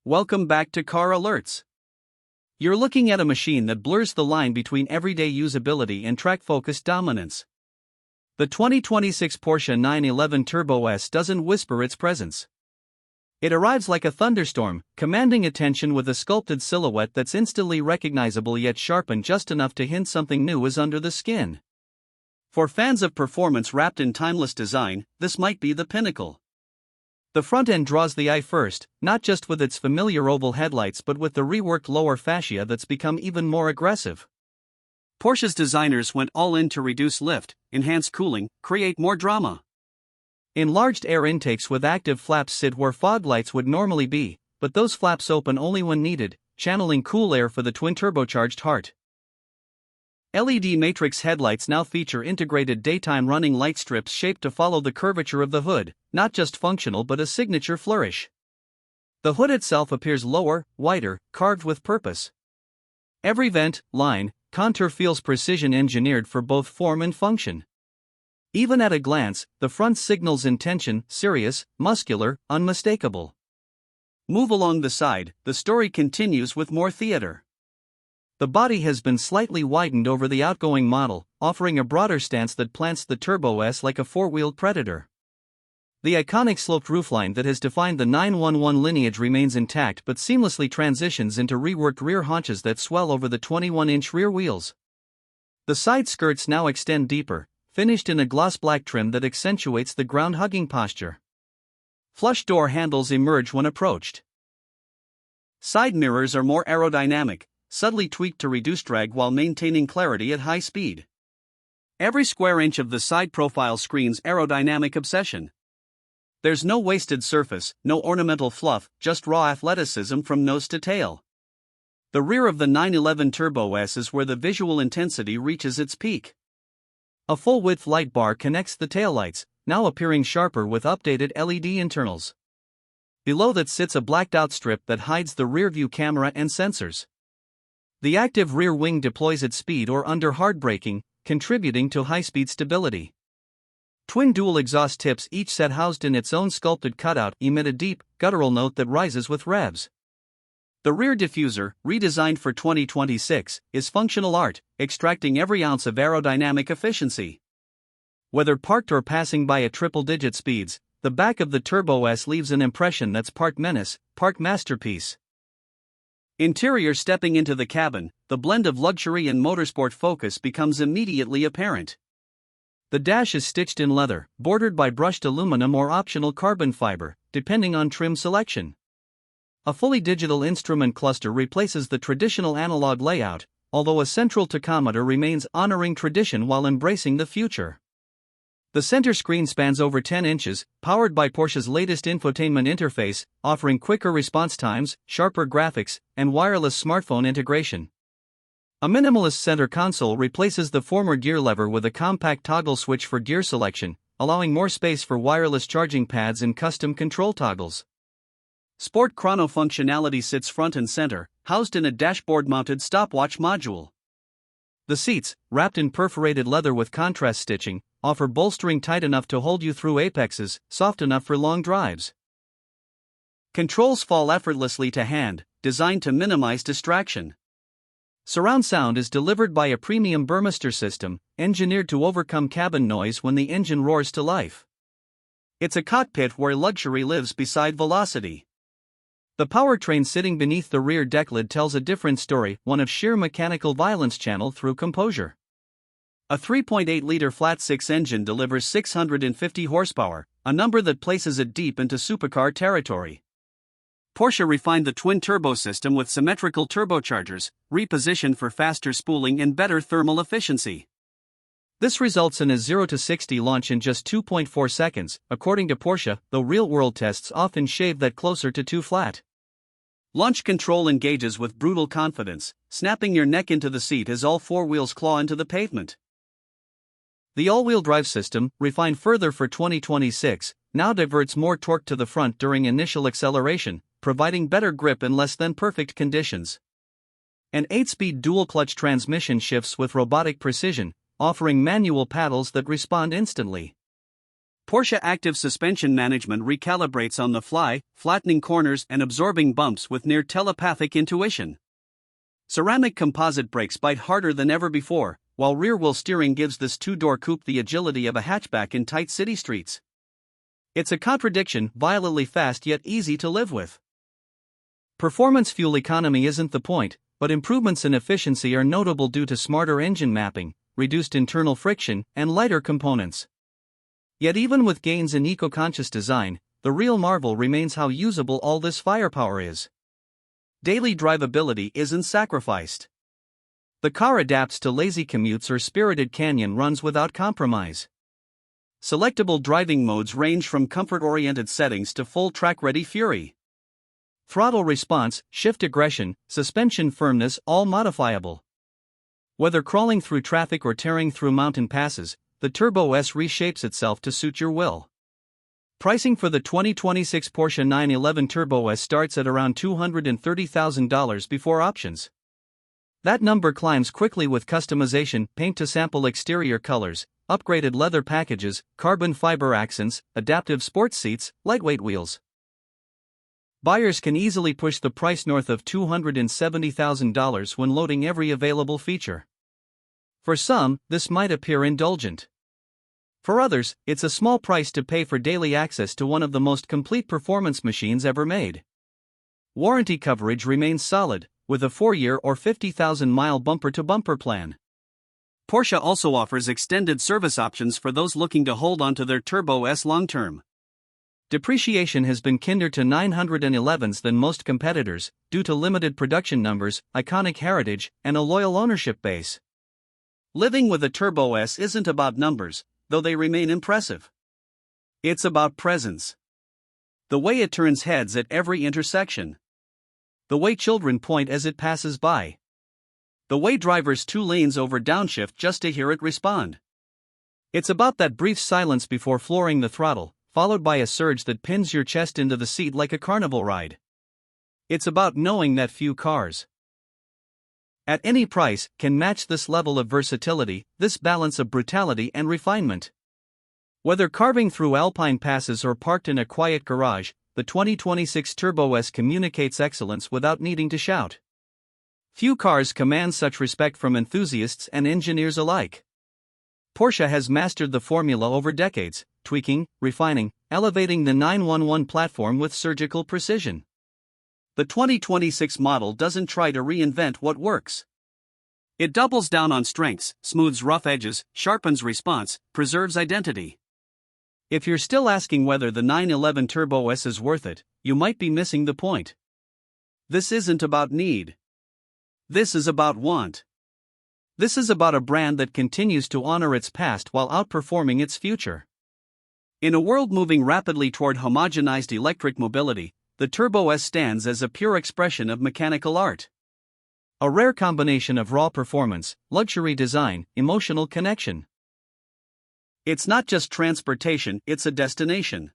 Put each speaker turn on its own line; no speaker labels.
welcome back to Car Alerts. You're looking at a machine that blurs the line between everyday usability and track-focused dominance. The 2026 Porsche 911 Turbo S doesn't whisper its presence. It arrives like a thunderstorm, commanding attention with a sculpted silhouette that's instantly recognizable yet sharpened just enough to hint something new is under the skin. For fans of performance wrapped in timeless design, this might be the pinnacle. The front end draws the eye first, not just with its familiar oval headlights but with the reworked lower fascia that's become even more aggressive. Porsche's designers went all in to reduce lift, enhance cooling, create more drama. Enlarged air intakes with active flaps sit where fog lights would normally be, but those flaps open only when needed, channeling cool air for the twin-turbocharged heart. LED matrix headlights now feature integrated daytime running light strips shaped to follow the curvature of the hood, not just functional but a signature flourish. The hood itself appears lower, wider, carved with purpose. Every vent, line, contour feels precision engineered for both form and function. Even at a glance, the front signals intention: serious, muscular, unmistakable. Move along the side, the story continues with more theater. The body has been slightly widened over the outgoing model, offering a broader stance that plants the Turbo S like a four-wheeled predator. The iconic sloped roofline that has defined the 911 lineage remains intact but seamlessly transitions into reworked rear haunches that swell over the 21-inch rear wheels. The side skirts now extend deeper, finished in a gloss black trim that accentuates the ground-hugging posture. Flush door handles emerge when approached. Side mirrors are more aerodynamic, subtly tweaked to reduce drag while maintaining clarity at high speed. Every square inch of the side profile screams aerodynamic obsession. There's no wasted surface, no ornamental fluff, just raw athleticism from nose to tail. The rear of the 911 Turbo S is where the visual intensity reaches its peak. A full-width light bar connects the taillights, now appearing sharper with updated LED internals. Below that sits a blacked-out strip that hides the rear-view camera and sensors. The active rear wing deploys at speed or under hard braking, contributing to high-speed stability. Twin dual exhaust tips, each set housed in its own sculpted cutout, emit a deep, guttural note that rises with revs. The rear diffuser, redesigned for 2026, is functional art, extracting every ounce of aerodynamic efficiency. Whether parked or passing by at triple-digit speeds, the back of the Turbo S leaves an impression that's part menace, part masterpiece. Interior: stepping into the cabin, the blend of luxury and motorsport focus becomes immediately apparent. The dash is stitched in leather, bordered by brushed aluminum or optional carbon fiber, depending on trim selection. A fully digital instrument cluster replaces the traditional analog layout, although a central tachometer remains, honoring tradition while embracing the future. The center screen spans over 10 inches, powered by Porsche's latest infotainment interface, offering quicker response times, sharper graphics, and wireless smartphone integration. A minimalist center console replaces the former gear lever with a compact toggle switch for gear selection, allowing more space for wireless charging pads and custom control toggles. Sport chrono functionality sits front and center, housed in a dashboard-mounted stopwatch module. The seats, wrapped in perforated leather with contrast stitching, offer bolstering tight enough to hold you through apexes, soft enough for long drives. Controls fall effortlessly to hand, designed to minimize distraction. Surround sound is delivered by a premium Burmester system, engineered to overcome cabin noise when the engine roars to life. It's a cockpit where luxury lives beside velocity. The powertrain sitting beneath the rear deck lid tells a different story, one of sheer mechanical violence channeled through composure. A 3.8-liter flat-six engine delivers 650 horsepower, a number that places it deep into supercar territory. Porsche refined the twin-turbo system with symmetrical turbochargers, repositioned for faster spooling and better thermal efficiency. This results in a 0-60 launch in just 2.4 seconds, according to Porsche, though real-world tests often shave that closer to 2 flat. Launch control engages with brutal confidence, snapping your neck into the seat as all four wheels claw into the pavement. The all-wheel drive system, refined further for 2026, now diverts more torque to the front during initial acceleration, providing better grip in less than perfect conditions. An 8-speed dual-clutch transmission shifts with robotic precision, offering manual paddles that respond instantly. Porsche active suspension management recalibrates on the fly, flattening corners and absorbing bumps with near telepathic intuition. Ceramic composite brakes bite harder than ever before, while rear-wheel steering gives this two-door coupe the agility of a hatchback in tight city streets. It's a contradiction, violently fast yet easy to live with. Performance fuel economy isn't the point, but improvements in efficiency are notable due to smarter engine mapping, reduced internal friction, and lighter components. Yet even with gains in eco-conscious design, the real marvel remains how usable all this firepower is. Daily drivability isn't sacrificed. The car adapts to lazy commutes or spirited canyon runs without compromise. Selectable driving modes range from comfort-oriented settings to full track-ready fury. Throttle response, shift aggression, suspension firmness, all modifiable. Whether crawling through traffic or tearing through mountain passes, the Turbo S reshapes itself to suit your will. Pricing for the 2026 Porsche 911 Turbo S starts at around $230,000 before options. That number climbs quickly with customization, paint-to-sample exterior colors, upgraded leather packages, carbon fiber accents, adaptive sports seats, lightweight wheels. Buyers can easily push the price north of $270,000 when loading every available feature. For some, this might appear indulgent. For others, it's a small price to pay for daily access to one of the most complete performance machines ever made. Warranty coverage remains solid, with a 4-year or 50,000-mile bumper-to-bumper plan. Porsche also offers extended service options for those looking to hold on to their Turbo S long-term. Depreciation has been kinder to 911s than most competitors, due to limited production numbers, iconic heritage, and a loyal ownership base. Living with a Turbo S isn't about numbers, though they remain impressive. It's about presence. The way it turns heads at every intersection. The way children point as it passes by. The way drivers 2 lanes over downshift just to hear it respond. It's about that brief silence before flooring the throttle, followed by a surge that pins your chest into the seat like a carnival ride. It's about knowing that few cars, at any price, can match this level of versatility, this balance of brutality and refinement. Whether carving through alpine passes or parked in a quiet garage, the 2026 Turbo S communicates excellence without needing to shout. Few cars command such respect from enthusiasts and engineers alike. Porsche has mastered the formula over decades, tweaking, refining, elevating the 911 platform with surgical precision. The 2026 model doesn't try to reinvent what works. It doubles down on strengths, smooths rough edges, sharpens response, preserves identity. If you're still asking whether the 911 Turbo S is worth it, you might be missing the point. This isn't about need. This is about want. This is about a brand that continues to honor its past while outperforming its future. In a world moving rapidly toward homogenized electric mobility, the Turbo S stands as a pure expression of mechanical art. A rare combination of raw performance, luxury design, emotional connection. It's not just transportation, it's a destination.